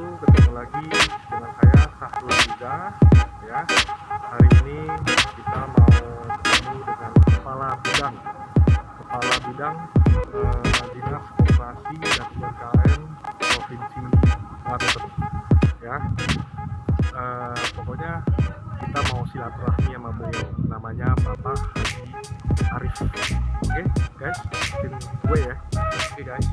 ketemu lagi dengan saya Sahrul Riza ya. Hari ini kita mau ketemu dengan kepala bidang Dinas Koperasi dan UMKM Provinsi Banten ya. Pokoknya kita mau silaturahmi sama beliau, namanya Bapak Haji Arif. Oke guys, ikutin gue ya. Oke guys.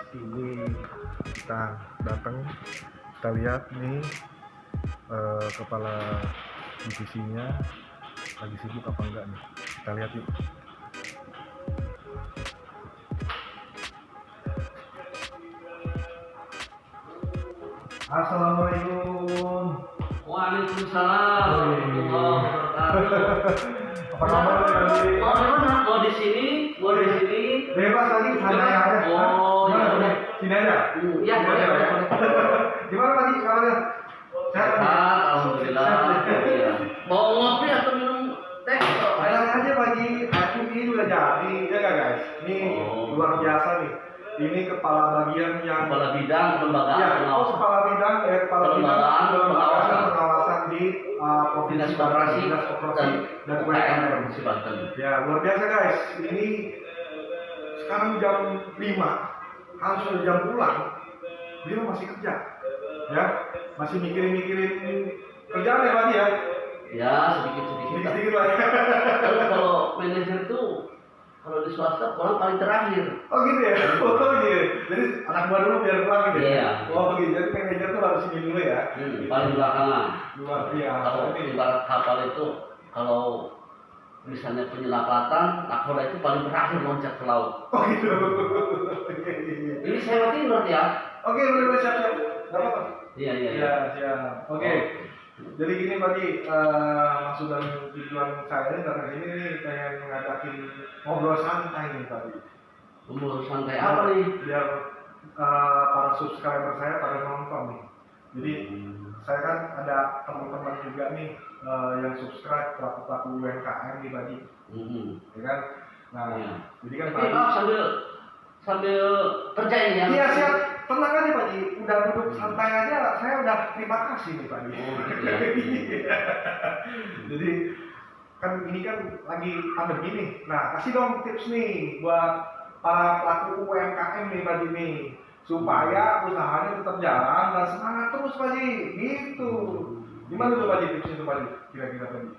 Ini kita datang, kita lihat nih kepala divisinya lagi sibuk apa enggak nih, kita lihat yuk. Assalamualaikum. Waalaikumsalam warahmatullahi wabarakatuh. Apa kabar tadi? Oh, mana? Mau di sini? Bebas tadi, santai aja. Oh, Gimana, iya. boleh? Sini aja. Iya, boleh. Gimana tadi kabarnya? Sehat? Alhamdulillah. Iya. Mau ngopi atau minum teh? Tenang aja Pak Haji, aku ini udah jadi, ya nggak guys? Ini Oh. luar biasa nih. Ini kepala bagian yang Kepala bidang lembaga ya, pengawasan. kepala bidang Kelembagaan pengawasan di Dinas Provinsi Koperasi Dinas Koperasi dan UMKM UMKM. Provinsi Banten. Ya, luar biasa guys. Ini sekarang jam 5, harus ada jam pulang. Beliau masih kerja. Ya, masih mikirin kerjaan ya Pak Haji ya. Ya, sedikit-sedikit. Sedikit-sedikit lah ya. Kalau manajer tuh kalau di swasta pulang paling terakhir. Oh gitu ya? Oh gitu. Jadi anak buah dulu biar pulang gitu ya? Iya. Oh gitu. Jadi manajer tuh harus sini dulu ya? Paling belakangan. Luar biasa. Kalau ibarat kapal itu, kalau misalnya penyelapatan, nakoda itu paling terakhir loncat ke laut. Oh gitu. Ini saya matiin berarti ya? Oke, boleh siap-siap. Gak apa-apa. Iya. Iya, siap. Oke. Jadi gini Pak Haji, maksud dan tujuan saya ini datang sini nih pengen ngadakin ngobrol santai nih Pak Haji. Umur santai apa nih? Biar para subscriber saya pada nonton nih. Jadi saya kan ada teman-teman juga nih yang subscribe pelaku-pelaku UMKM nih Pak Haji, ya kan? Nah, Iya. jadi kan Pak Tapi Haji. Pak sambil kerja ini ya? Iya siap, tenang aja Pak Haji, udah duduk santai aja, saya udah terima kasih nih Pak Haji. Oh, gitu ya. Jadi kan ini kan lagi pandemi nih, nah kasih dong tips nih buat para pelaku UMKM nih Pak Haji nih, supaya usahanya tetap jalan dan semangat terus Pak Haji, gitu. Gimana tuh Pak Haji tipsnya tuh Pak Haji, kira-kira Pak Haji?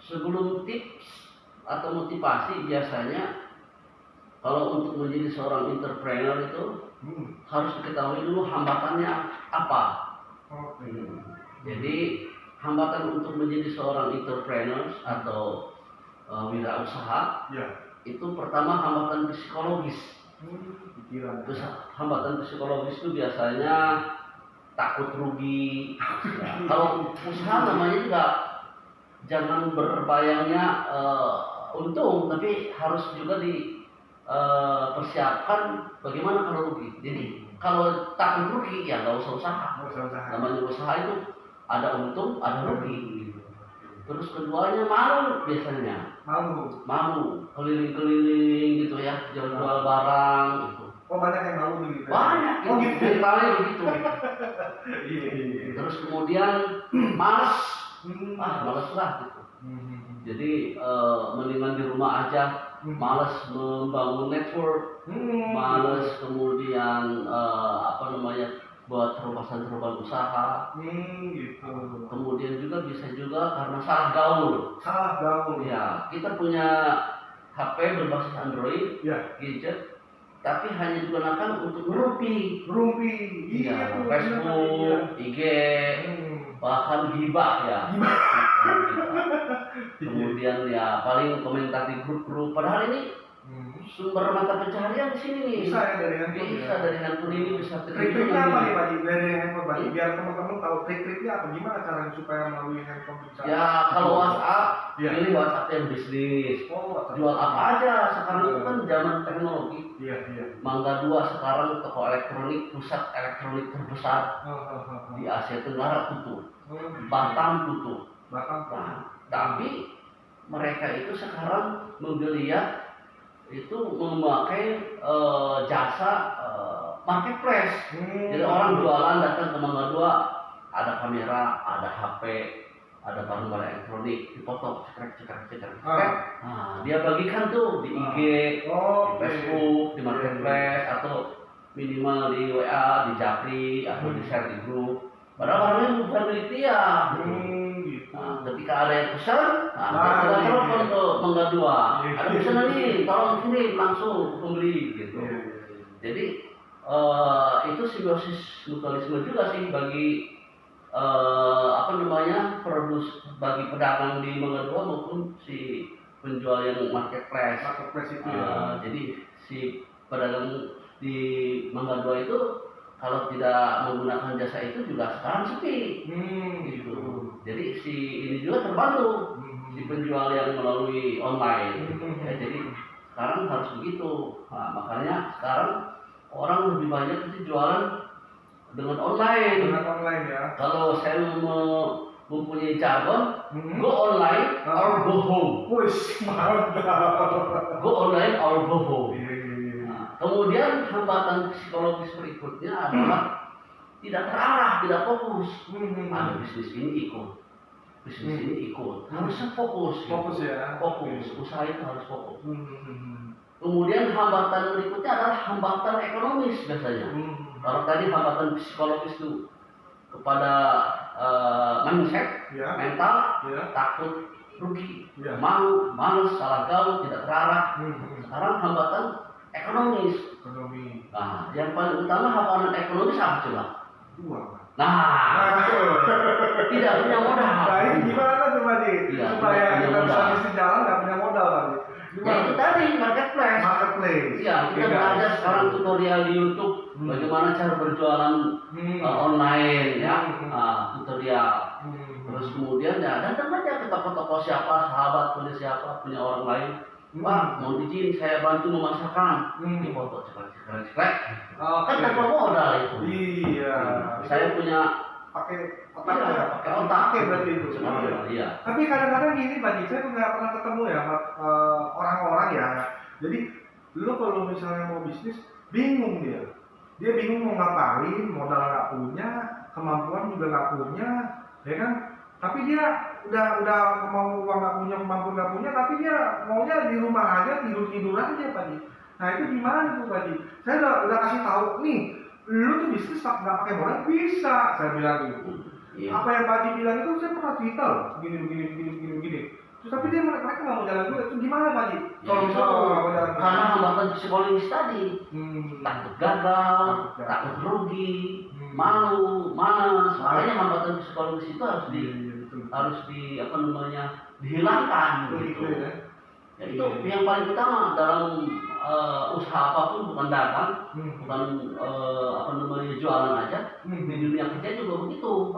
Sebelum tips atau motivasi, biasanya kalau untuk menjadi seorang entrepreneur itu harus diketahui dulu hambatannya apa. Oke. Jadi hambatan untuk menjadi seorang entrepreneur atau wirausaha Ya. itu pertama hambatan psikologis. Pikiran. Terus hambatan psikologis itu biasanya takut rugi. Ya, kalau usaha namanya juga jangan berbayangnya untung, tapi harus juga persiapkan bagaimana kalau rugi. Jadi kalau takut rugi ya nggak usah usaha. Namanya usaha itu ada untung, ada rugi. Terus keduanya malu biasanya. Malu keliling-keliling gitu ya, jual barang gitu. Oh banyak yang malu begitu. Banyak Oh gitu. gitu. Ceritanya begitu. Iya. Terus kemudian malas. Malas lah gitu. Jadi mendingan di rumah aja. Malas membangun network. Malas kemudian buat terobosan usaha. Gitu. Kemudian juga bisa juga karena salah gaul. Ya, kita punya HP berbasis Android, Ya. gadget, tapi hanya digunakan untuk ngerumpi. Iya. Ya, Facebook, IG, bahkan gibah ya. Kemudian ya paling komentar di grup-grup. Padahal ini sumber mata pencaharian di sini nih. Bisa ya dari handphone. Bisa dari handphone ini bisa trik-triknya apa nih Pak Ji? Dari handphone Pak Ji? Biar teman-teman tahu trik-triknya apa, gimana caranya supaya melalui handphone bisa. Ya kalau WhatsApp, pilih WhatsApp yang bisnis. Jual apa aja, sekarang itu kan zaman teknologi. Iya. Mangga 2 sekarang toko elektronik, pusat elektronik terbesar di Asia Tenggara tutup. Batam tutup. Nah, tapi mereka itu sekarang menggeliat itu memakai jasa marketplace. Jadi orang jualan datang ke Mangga 2, ada kamera, ada HP, ada barang-barang elektronik, dipoto, cekrek. Nah, dia bagikan tuh di IG, di Facebook, di marketplace, atau minimal di WA, di Japri, atau di share di grup. Padahal barangnya bukan milik dia. Nah, ketika ada yang pesan, kita telepon ke Mangga 2. Ada pesanan nih, tolong kirim langsung ke pembeli gitu. Jadi itu simbiosis mutualisme juga sih bagi bagi pedagang di Mangga 2 maupun si penjual yang marketplace itu. Jadi si pedagang di Mangga 2 itu kalau tidak menggunakan jasa itu juga sekarang sepi. Gitu. Jadi si ini juga terbantu si penjual yang melalui online. Ya, jadi sekarang harus begitu. Nah, makanya sekarang orang lebih banyak itu jualan dengan online. Ya. Kalau saya mempunyai jargon, go online or go home. Go online or go home. Nah, kemudian hambatan psikologis berikutnya adalah tidak terarah, tidak fokus. Ada bisnis ini ikut, bisnis ini ikut. Harusnya fokus. Fokus. Usaha itu harus fokus. Kemudian hambatan berikutnya adalah hambatan ekonomis biasanya. Kalau tadi hambatan psikologis itu kepada mindset, mental, takut rugi, malu, malas, salah gaul, tidak terarah. Sekarang hambatan ekonomis. Nah, yang paling utama hambatan ekonomis apa coba? Nah, tidak punya modal. Nah, ini gimana tuh Pak Ji? Supaya kita bisa bisnis jalan nggak punya modal Pak Ji? Ya itu tadi marketplace. Ya, kita belajar sekarang tutorial di YouTube bagaimana cara berjualan online ya, tutorial. Terus kemudian ya datang aja ke toko-toko siapa, sahabat punya siapa, punya orang lain. Pak, mau izin saya bantu memasarkan. Di foto cekrek. Kan tanpa modal itu. Iya. Saya punya pakai otak berarti itu. Iya. Tapi kadang-kadang gini Pak Ji, saya nggak pernah ketemu ya orang-orang ya. Jadi lu kalau misalnya mau bisnis bingung dia bingung mau ngapain, modal nggak punya, kemampuan juga nggak punya, ya kan? Tapi dia udah mau uang nggak punya, kemampuan nggak punya, tapi dia maunya di rumah aja, tidur aja Pak Ji. Nah itu gimana tuh Pak Ji? Saya udah kasih tahu nih, lu tuh bisnis nggak pakai modal bisa, saya bilang gitu. Apa yang Pak Ji bilang itu saya pernah cerita loh, begini. Terus tapi mereka nggak mau jalan dulu, itu gimana Pak Ji? Kalau misalnya nggak mau jalan dulu, karena hambatan psikologis tadi, takut gagal, takut rugi, malu, malas. Makanya hambatan psikologis itu harus dihilangkan gitu. Ya, itu yang paling utama dalam usaha apapun, bukan dagang, bukan jualan aja. Di dunia kerja juga begitu.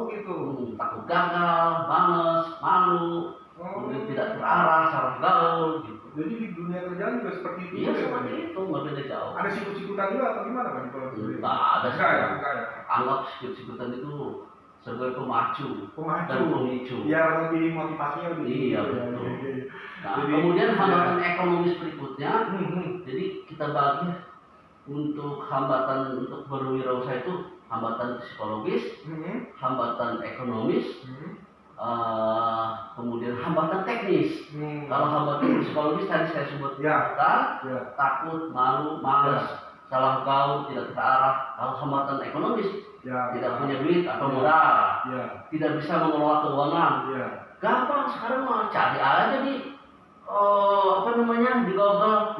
Takut gagal, malas, malu, kemudian tidak terarah, salah gaul gitu. Jadi di dunia kerjaan juga seperti itu. Iya, seperti itu, nggak beda jauh. Ada sikut-sikutan juga atau gimana Pak? Nggak ada sih. Anggap sikut-sikutan itu sebagai pemacu dan pemicu. Ya, lebih motivasinya lebih. Iya, betul. Nah, kemudian hambatan ekonomis berikutnya, jadi kita bagi untuk hambatan untuk berwirausaha itu hambatan psikologis, hambatan ekonomis, kemudian hambatan teknis. Kalau hambatan psikologis tadi saya sebutkan, takut, malu, malas, salah gaul, tidak terarah. Kalau hambatan ekonomis, tidak punya duit atau modal, tidak bisa mengelola keuangan. Gampang sekarang mah cari aja di di Google,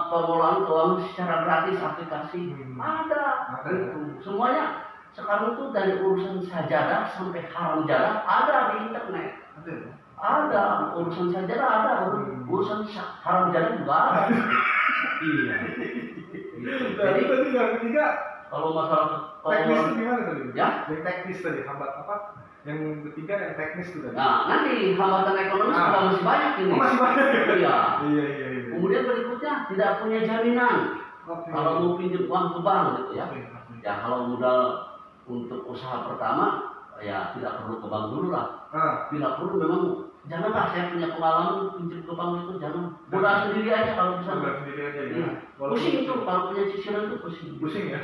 pengelolaan keuangan secara gratis, aplikasi ada. Semuanya sekarang itu dari urusan sajadah sampai haram jadah ada di internet. Ada urusan sajadah, ada urusan haram jadah juga ada. Iya. Jadi tadi yang ketiga kalau masalah teknis itu gimana tadi? Ya? Yang teknis tadi, hambat apa? Yang ketiga yang teknis itu tadi. Nah, nanti hambatan ekonomi juga masih banyak ini. Masih banyak. Iya. Iya. Kemudian berikutnya tidak punya jaminan. Kalau mau pinjam uang ke bank gitu ya. Ya kalau modal untuk usaha pertama ya tidak perlu ke bank dulu lah. Bila perlu memang janganlah, saya punya pengalaman pinjam ke bank itu jangan. Modal sendiri aja kalau bisa. Modal sendiri aja ya. Pusing itu kalau punya cicilan itu pusing. Pusing ya.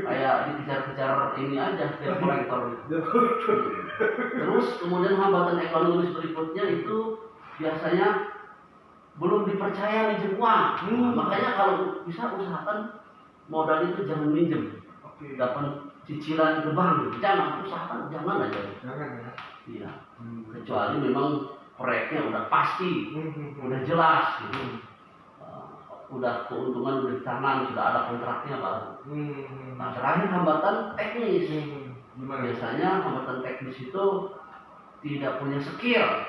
Kayak dikejar-kejar ini aja kayak kolektor. Terus kemudian hambatan ekonomi berikutnya itu biasanya belum dipercaya minjem uang. Makanya kalau bisa usahakan modal itu jangan minjem. Dapat cicilan ke bank, jangan usahakan, jangan aja. Jangan ya. Iya. Kecuali memang proyeknya udah pasti, udah jelas gitu. Udah keuntungan udah ditanam, sudah ada kontraknya baru. Nah terakhir hambatan teknis. Gimana? Biasanya hambatan teknis itu tidak punya skill.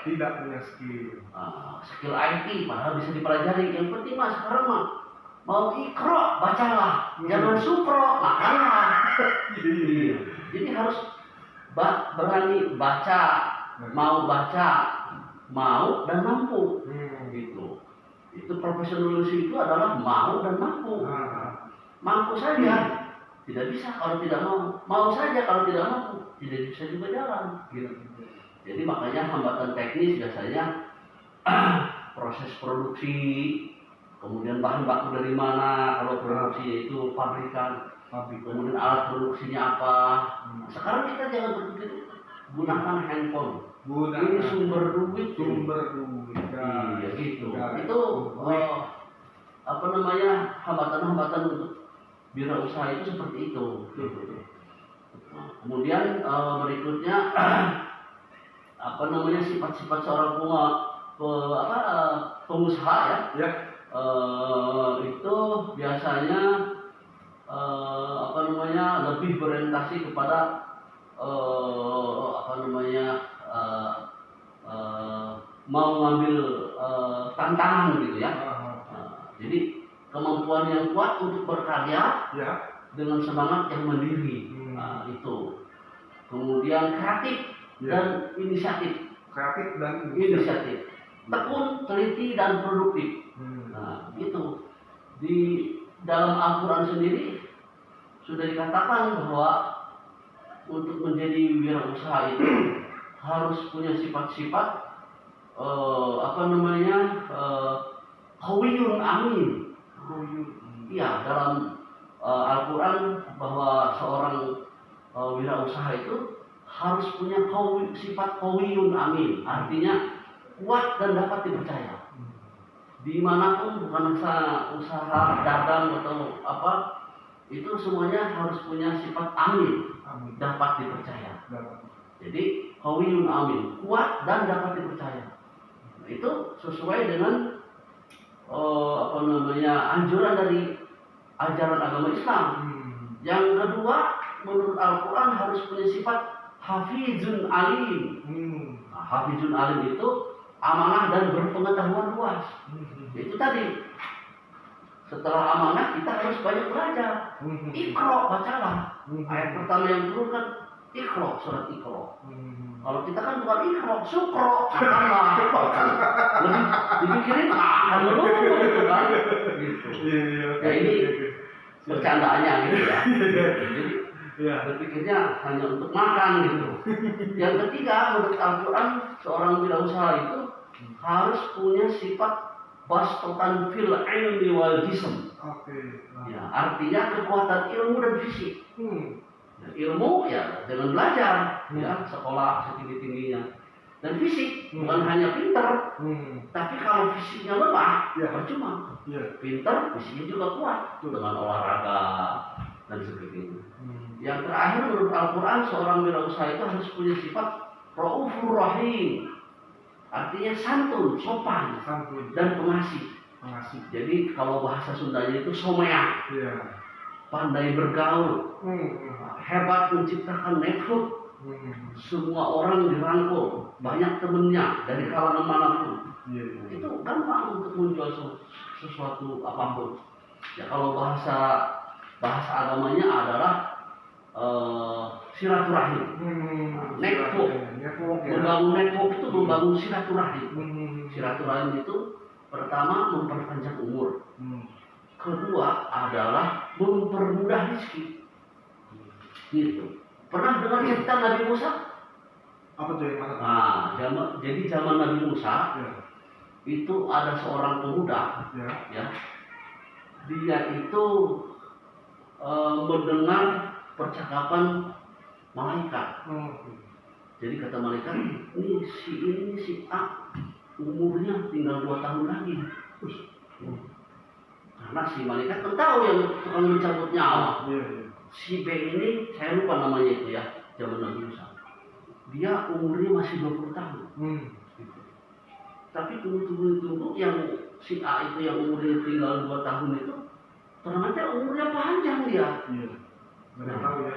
Skill IT padahal bisa dipelajari. Yang penting mas sekarang mah mau ikro bacalah, jangan sukro makanlah. Jadi harus berani baca, mau dan mampu. Gitu. Itu profesionalisme itu adalah mau dan mampu. Mampu saja tidak bisa kalau tidak mau. Mau saja kalau tidak mampu tidak bisa juga jalan. Gitu. Jadi makanya hambatan teknis biasanya proses produksi, kemudian bahan baku dari mana, kalau produksi itu pabrikan, kemudian alat produksinya apa. Sekarang kita jangan berpikir gunakan handphone. Ini sumber duit. Iya gitu. Itu apa namanya hambatan-hambatan untuk wirausaha itu seperti itu. Nah, kemudian berikutnya apa namanya sifat-sifat seorang pengusaha ya. Itu biasanya apa namanya lebih berorientasi kepada mau ngambil tantangan gitu ya. Jadi kemampuan yang kuat untuk berkarya dengan semangat yang mandiri. Itu. Kemudian kreatif dan inisiatif. Tekun, teliti dan produktif. Nah, itu di dalam Al-Quran sendiri sudah dikatakan bahwa untuk menjadi wirausaha itu harus punya sifat-sifat qawiyun amin. Iya, dalam Al-Quran bahwa seorang wirausaha itu harus punya sifat qawiyun amin, artinya kuat dan dapat dipercaya. Dimanapun, bukan usaha dagang atau apa, itu semuanya harus punya sifat amin. Dapat dipercaya. Jadi qawiyun amin, kuat dan dapat dipercaya. Itu sesuai dengan anjuran dari ajaran agama Islam. Yang kedua, menurut Al-Quran harus punya sifat hafizun alim. Hafizun alim itu amanah dan berpengetahuan luas. Itu tadi. Setelah amanah kita harus banyak belajar. Iqra, bacalah. Ayat pertama yang turun kan Iqra, surat Iqra. Kalau kita kan bukan Iqra, sukro, makanlah. Lebih dipikirin makan dulu gitu kan. Gitu. Ya ini bercandaannya gitu ya. Jadi berpikirnya hanya untuk makan gitu. Yang ketiga, menurut Al-Quran seorang wirausaha itu harus punya sifat bastotan fil ilmi wal jism. Ya, artinya kekuatan ilmu dan fisik. Ya, ilmu ya dengan belajar, ya sekolah setinggi-tingginya. Dan fisik bukan hanya pintar, tapi kalau fisiknya lemah, percuma. Pintar, fisiknya juga kuat dengan olahraga dan sebagainya. Yang terakhir menurut Al-Quran seorang wirausaha itu harus punya sifat raufur rahim. Artinya santun, sopan, dan pengasih. Jadi kalau bahasa Sundanya itu somea, pandai bergaul, hebat menciptakan network. Semua orang dirangkul, banyak temennya dari kalangan manapun. Itu gampang untuk menjual sesuatu apapun. Ya kalau bahasa agamanya adalah silaturahim. Network. Membangun network itu membangun silaturahim. Silaturahim itu pertama memperpanjang umur. Kedua adalah mempermudah rezeki. Gitu. Pernah dengar cerita Nabi Musa? Apa tuh yang mana? Nah, jadi zaman Nabi Musa itu ada seorang pemuda, ya. Dia itu mendengar percakapan malaikat. Jadi kata malaikat, ini si A umurnya tinggal 2 tahun lagi. Karena si malaikat kan tahu yang tukang mencabut nyawa. Si B ini, saya lupa namanya itu ya, zaman Nabi Musa. Dia umurnya masih 20 tahun. Gitu. Tapi tunggu yang si A itu yang umurnya tinggal 2 tahun itu, ternyata umurnya panjang dia.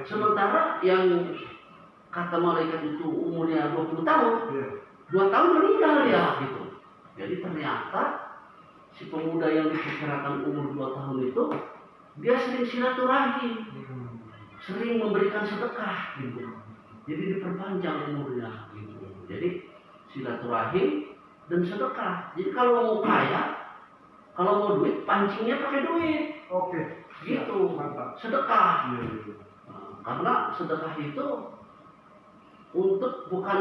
Sementara yang kata malaikat itu umurnya 20 tahun, 2 tahun meninggal dia gitu. Jadi ternyata si pemuda yang diperkirakan umur 2 tahun itu, dia sering silaturahim, sering memberikan sedekah gitu. Jadi diperpanjang umurnya gitu. Jadi silaturahim dan sedekah. Jadi kalau mau kaya, kalau mau duit, pancingnya pakai duit. Oke. Gitu. Mantap. Sedekah. Karena sedekah itu untuk bukan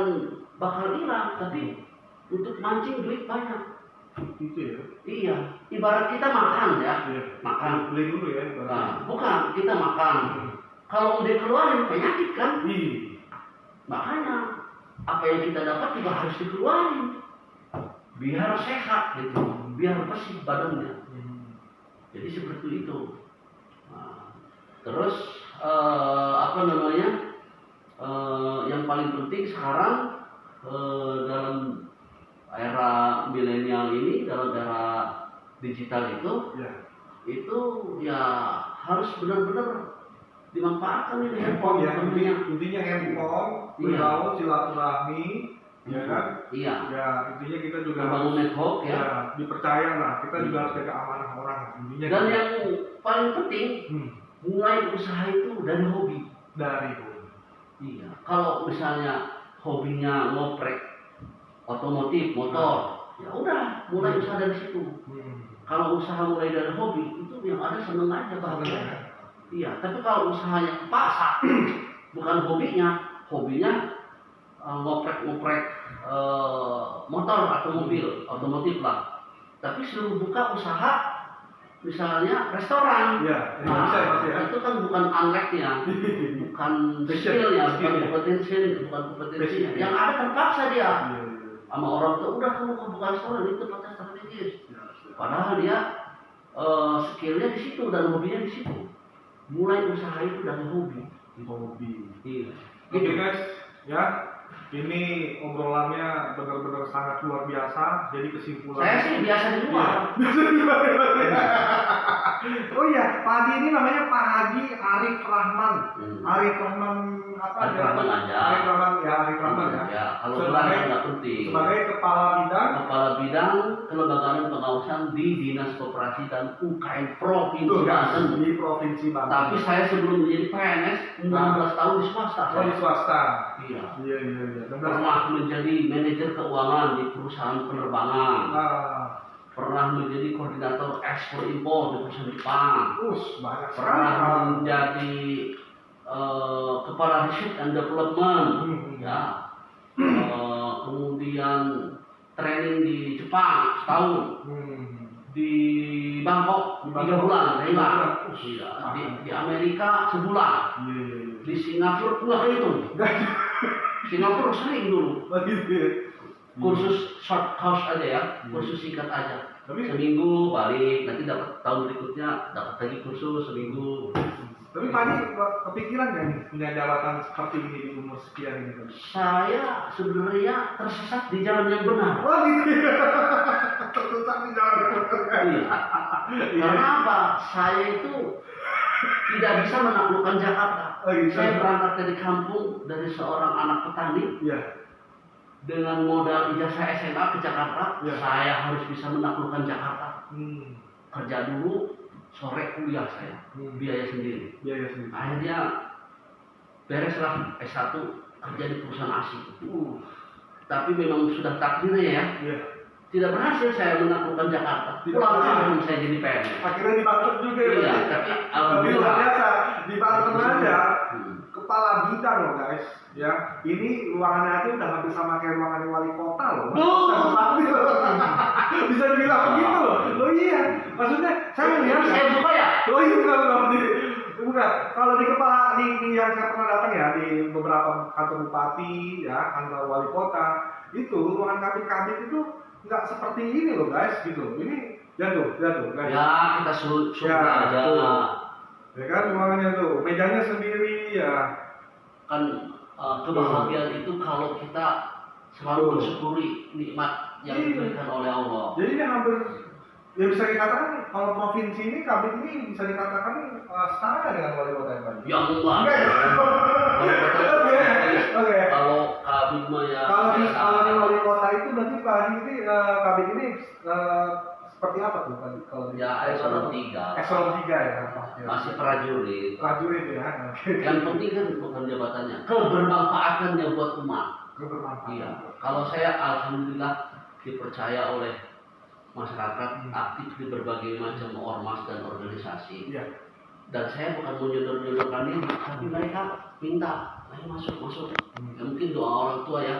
bakal hilang, tapi untuk mancing duit banyak. Itu ya? Iya. Ibarat kita makan ya. Makan. Beli dulu ya. Bukan, kita makan. Kalau udah keluarin penyakit kan? Makanya apa yang kita dapat juga harus dikeluarin. Biar sehat gitu. Biar bersih badannya. Jadi seperti itu. Terus yang paling penting sekarang dalam era milenial ini, dalam era digital itu ya harus benar-benar dimanfaatkan ini handphone ya. Intinya handphone, bergaul, silaturahmi, ya kan? Iya. Ya intinya kita juga membangun network ya. Dipercaya lah. Kita juga harus jaga amanah orang. Intinya. Dan yang paling penting mulai usaha itu dari hobi. Iya. Kalau misalnya hobinya ngoprek otomotif, motor, ya udah mulai usaha dari situ. Kalau usaha mulai dari hobi itu yang ada seneng aja bahagia. Iya. Tapi kalau usahanya kepaksa, bukan hobinya ngoprek motor atau mobil, otomotif lah. Tapi suruh buka usaha misalnya restoran, itu kan bukan unlock-nya, bukan skill-nya, bukan kompetensinya. Yang ada terpaksa dia sama orang tua, udah kamu buka restoran itu pakai strategis. Padahal dia skill-nya di situ dan hobinya di situ. Mulai usaha itu dari hobi. Iya. Oke guys, ya. Ini obrolannya benar-benar sangat luar biasa. Jadi kesimpulan. Saya sih biasa di luar. Oh iya, Pak Haji ini namanya Pak Haji Arif Rahman. Arif Rahman apa? Arif Rahman aja. Arif Rahman ya. Ya, kalau belakang nggak penting. Sebagai kepala bidang kelembagaan pengawasan di Dinas Koperasi dan UKM Provinsi Banten. Di Provinsi Banten. Tapi saya sebelum menjadi PNS 16 tahun di swasta. Di swasta. Iya. Pernah menjadi manajer keuangan di perusahaan penerbangan. Pernah menjadi koordinator ekspor impor di perusahaan Jepang. Pernah menjadi kepala research and development. Ya. Kemudian training di Jepang setahun. Di Bangkok 3 bulan, di Amerika sebulan. Di Singapura nggak kehitung. Singapura sering dulu. Kursus short course aja ya, kursus singkat aja. Seminggu balik, nanti dapat tahun berikutnya dapat lagi kursus seminggu. Tapi Pak Haji kepikiran nggak nih punya jabatan seperti ini di umur sekian ini? Saya sebenarnya tersesat di jalan yang benar. Tersesat di jalan yang benar. Iya. Karena apa? Saya itu tidak bisa menaklukkan Jakarta. Saya berangkat dari kampung dari seorang anak petani. Dengan modal ijazah SMA ke Jakarta, saya harus bisa menaklukkan Jakarta. kerja dulu, sore kuliah saya, biaya sendiri. Akhirnya bereslah S1 kerja di perusahaan asing. Tapi memang sudah takdirnya ya. Tidak berhasil saya menaklukkan Jakarta. Pulang kampung saya jadi PNS. Akhirnya dibantu juga ya. Iya, tapi alhamdulillah biasa dibantu aja. Kepala bidang loh guys. Ya, ini ruangannya aja udah hampir sama kayak ruangan wali kota loh. Bisa dibilang begitu loh. Loh iya, maksudnya saya melihat saya buka ya. Oh iya bukan. Kalau di kepala di yang saya pernah datang ya di beberapa kantor bupati ya kantor wali kota itu ruangan kabin itu nggak seperti ini loh guys gitu. Ini jatuh guys. Ya kita syukur aja. Ya kan ruangannya tuh mejanya sendiri ya. Kan kebahagiaan itu kalau kita selalu bersyukuri nikmat yang diberikan oleh Allah. Jadi ini hampir ya bisa dikatakan kalau provinsi ini kabin ini bisa dikatakan setara dengan wali kota yang tadi. Ya enggak. Oke. Kalau kabin mah ya. Kalau di wali kota itu berarti Pak Haji ini kabin ini seperti apa tuh tadi kalau di eselon 3. Eselon 3 ya. Masih prajurit. Prajurit ya. Yang penting kan bukan jabatannya, kebermanfaatannya buat umat. Kebermanfaatan. Iya. Kalau saya alhamdulillah dipercaya oleh masyarakat aktif di berbagai macam ormas dan organisasi. Iya. Dan saya bukan menyodor-nyodorkan diri, tapi mereka minta, ayo masuk. Ya, mungkin doa orang tua ya.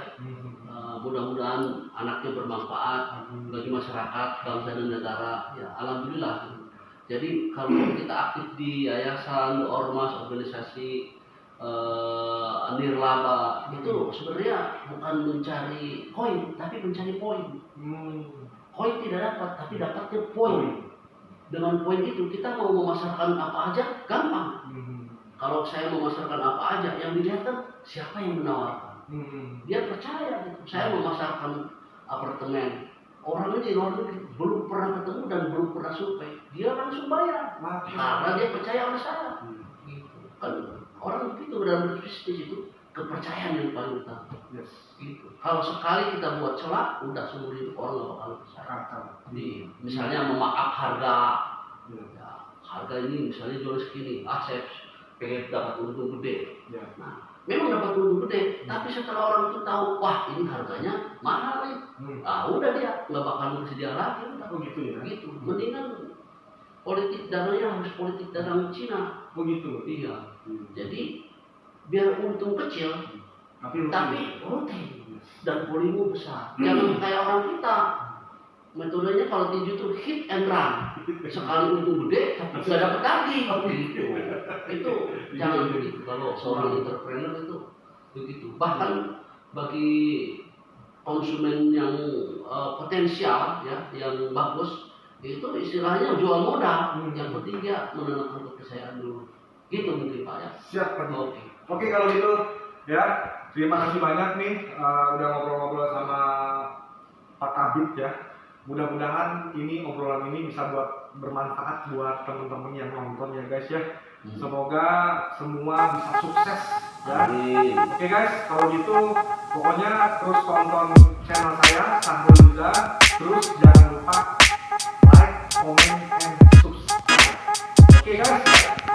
Mudah-mudahan anaknya bermanfaat bagi masyarakat, bangsa dan negara. Ya, alhamdulillah. Jadi kalau kita aktif di yayasan, ormas, organisasi, nirlaba itu sebenarnya bukan mencari koin, tapi mencari poin. Koin tidak dapat, tapi dapatnya poin. Dengan poin itu kita mau memasarkan apa aja gampang. Kalau saya memasarkan apa aja, yang dilihat kan siapa yang menawarkan. Dia percaya gitu. Saya memasarkan apartemen. Orang ini di luar negeri belum pernah ketemu dan belum pernah survei. Dia langsung bayar. Karena dia percaya sama saya. Gitu. Kan orang begitu dalam berbisnis itu kepercayaan yang paling utama. Gitu. Kalau sekali kita buat celah, udah seumur hidup orang nggak bakal percaya. Misalnya memaaf harga. Ya, harga ini misalnya jual segini, saya pengen dapat untung gede. Nah, memang dapat untung gede, tapi setelah orang itu tahu, wah ini harganya mahal nih, udah dia nggak bakal bersedia lagi. Gitu ya. Gitu. Mendingan politik dananya harus politik dana Cina. Begitu. Iya. Jadi biar untung kecil, tapi rutin dan volume besar. Jangan kayak orang kita. Metodenya kalau tinju itu hit and run. Sekali untung gede, tapi nggak dapat lagi. Gitu. Itu jangan begitu. Kalau seorang entrepreneur itu begitu. Bahkan bagi konsumen yang potensial, ya, yang bagus, itu istilahnya jual modal. Yang penting dia menanamkan kepercayaan dulu. Gitu mungkin Pak ya. Siap Pak. Oke kalau gitu ya. Terima kasih banyak nih udah ngobrol-ngobrol sama Pak Kabid ya. Mudah-mudahan ini obrolan ini bisa bermanfaat buat teman-teman yang nonton ya guys ya. Semoga semua bisa sukses ya. Oke guys, kalau gitu pokoknya terus tonton channel saya Sahrul Huda. Terus jangan lupa like, comment, and subscribe. Oke guys.